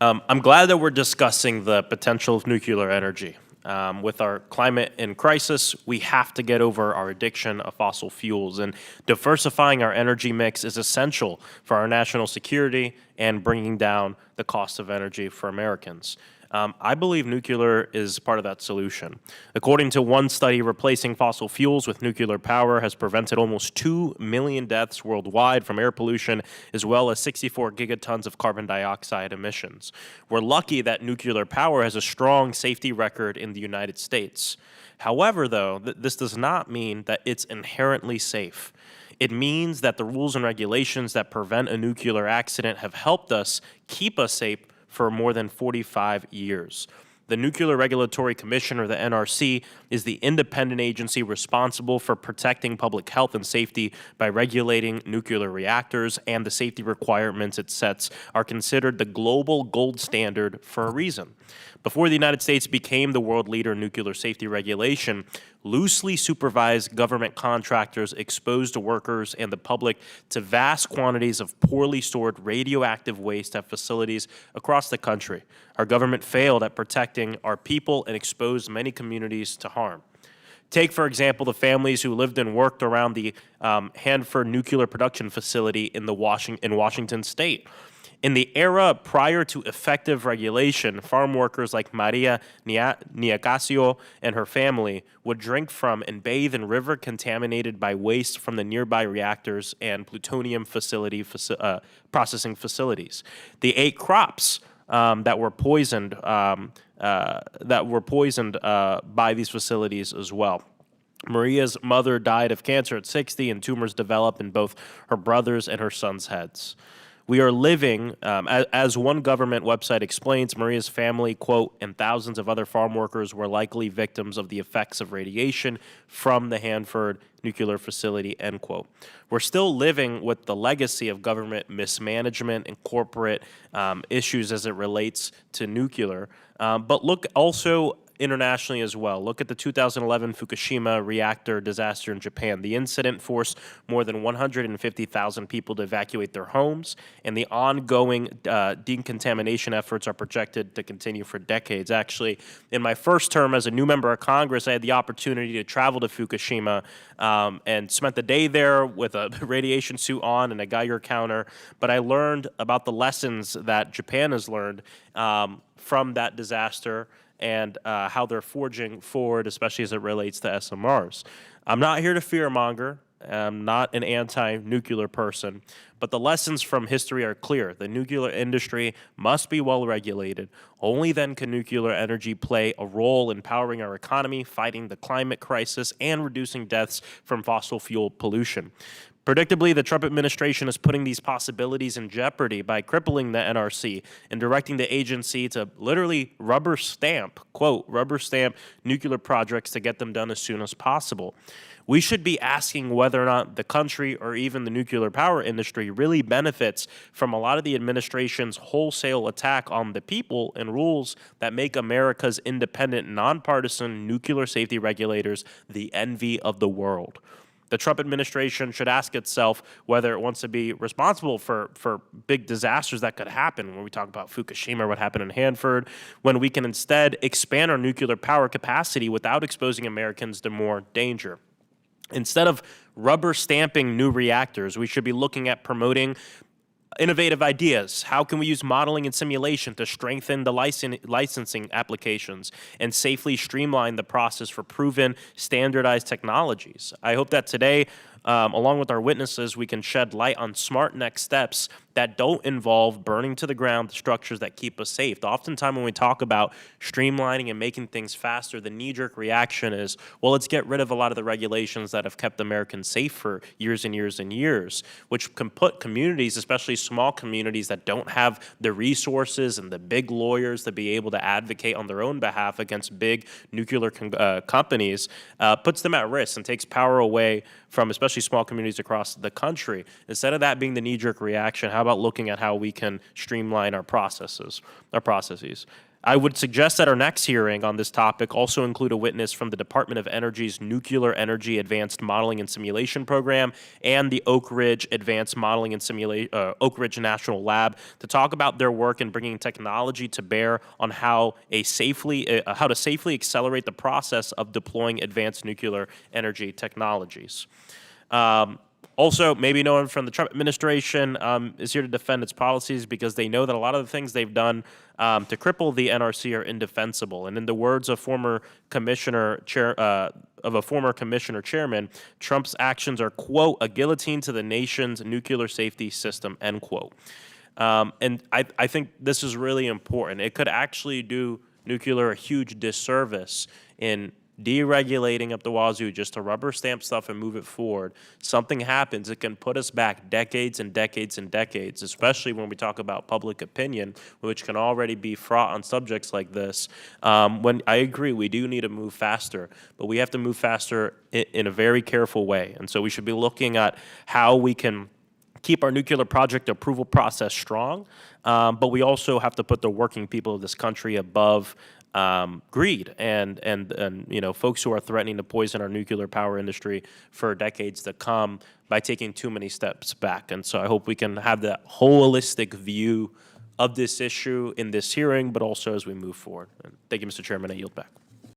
I'm glad that we're discussing the potential of nuclear energy. With our climate in crisis, we have to get over our addiction of fossil fuels, and diversifying our energy mix is essential for our national security and bringing down the cost of energy for Americans. I believe nuclear is part of that solution. According to one study, replacing fossil fuels with nuclear power has prevented almost 2 million deaths worldwide from air pollution, as well as 64 gigatons of carbon dioxide emissions. We're lucky that nuclear power has a strong safety record in the United States. However, though, this does not mean that it's inherently safe. It means that the rules and regulations that prevent a nuclear accident have helped us keep us safe for more than 45 years. The Nuclear Regulatory Commission, or the NRC, is the independent agency responsible for protecting public health and safety by regulating nuclear reactors, and the safety requirements it sets are considered the global gold standard for a reason. Before the United States became the world leader in nuclear safety regulation, loosely supervised government contractors exposed workers and the public to vast quantities of poorly stored radioactive waste at facilities across the country. Our government failed at protecting our people and exposed many communities to harm. Take, for example, the families who lived and worked around the Hanford nuclear production facility in Washington state. In the era prior to effective regulation, farm workers like Maria Niacasio and her family would drink from and bathe in river contaminated by waste from the nearby reactors and plutonium processing facilities. They ate crops that were poisoned by these facilities as well. Maria's mother died of cancer at 60, and tumors developed in both her brother's and her son's heads. We are living, as one government website explains, Maria's family, quote, and thousands of other farm workers were likely victims of the effects of radiation from the Hanford nuclear facility, end quote. We're still living with the legacy of government mismanagement and corporate issues as it relates to nuclear. But look also internationally as well. Look at the 2011 Fukushima reactor disaster in Japan. The incident forced more than 150,000 people to evacuate their homes, and the ongoing decontamination efforts are projected to continue for decades. Actually, in my first term as a new member of Congress, I had the opportunity to travel to Fukushima and spent the day there with a radiation suit on and a Geiger counter. But I learned about the lessons that Japan has learned from that disaster and how they're forging forward, especially as it relates to SMRs. I'm not here to fearmonger. I'm not an anti-nuclear person, but the lessons from history are clear. The nuclear industry must be well regulated. Only then can nuclear energy play a role in powering our economy, fighting the climate crisis, and reducing deaths from fossil fuel pollution. Predictably, the Trump administration is putting these possibilities in jeopardy by crippling the NRC and directing the agency to literally rubber stamp, quote, rubber stamp nuclear projects to get them done as soon as possible. We should be asking whether or not the country or even the nuclear power industry really benefits from a lot of the administration's wholesale attack on the people and rules that make America's independent, nonpartisan nuclear safety regulators the envy of the world. The Trump administration should ask itself whether it wants to be responsible for big disasters that could happen. When we talk about Fukushima, what happened in Hanford, when we can instead expand our nuclear power capacity without exposing Americans to more danger. Instead of rubber stamping new reactors, we should be looking at promoting innovative ideas. How can we use modeling and simulation to strengthen the licensing applications and safely streamline the process for proven standardized technologies? I hope that today, along with our witnesses, we can shed light on smart next steps that don't involve burning to the ground the structures that keep us safe. Oftentimes when we talk about streamlining and making things faster, the knee-jerk reaction is, well, let's get rid of a lot of the regulations that have kept Americans safe for years and years and years, which can put communities, especially small communities that don't have the resources and the big lawyers to be able to advocate on their own behalf against big nuclear companies, puts them at risk and takes power away from especially small communities across the country. Instead of that being the knee-jerk reaction, how about looking at how we can streamline our processes? I would suggest that our next hearing on this topic also include a witness from the Department of Energy's Nuclear Energy Advanced Modeling and Simulation Program and the Oak Ridge Advanced Modeling and Oak Ridge National Lab to talk about their work in bringing technology to bear on how to safely accelerate the process of deploying advanced nuclear energy technologies. Also, maybe no one from the Trump administration is here to defend its policies because they know that a lot of the things they've done to cripple the NRC are indefensible. And in the words of a former commissioner chairman, Trump's actions are, quote, a guillotine to the nation's nuclear safety system, end quote. And I think this is really important. It could actually do nuclear a huge disservice in deregulating up the wazoo just to rubber stamp stuff and move it forward. Something happens, it can put us back decades and decades and decades, especially when we talk about public opinion, which can already be fraught on subjects like this. When I agree, we do need to move faster, but we have to move faster in a very careful way. And so we should be looking at how we can keep our nuclear project approval process strong, but we also have to put the working people of this country above greed and folks who are threatening to poison our nuclear power industry for decades to come by taking too many steps back. And so I hope we can have that holistic view of this issue in this hearing, but also as we move forward. And thank you, Mr. Chairman. I yield back.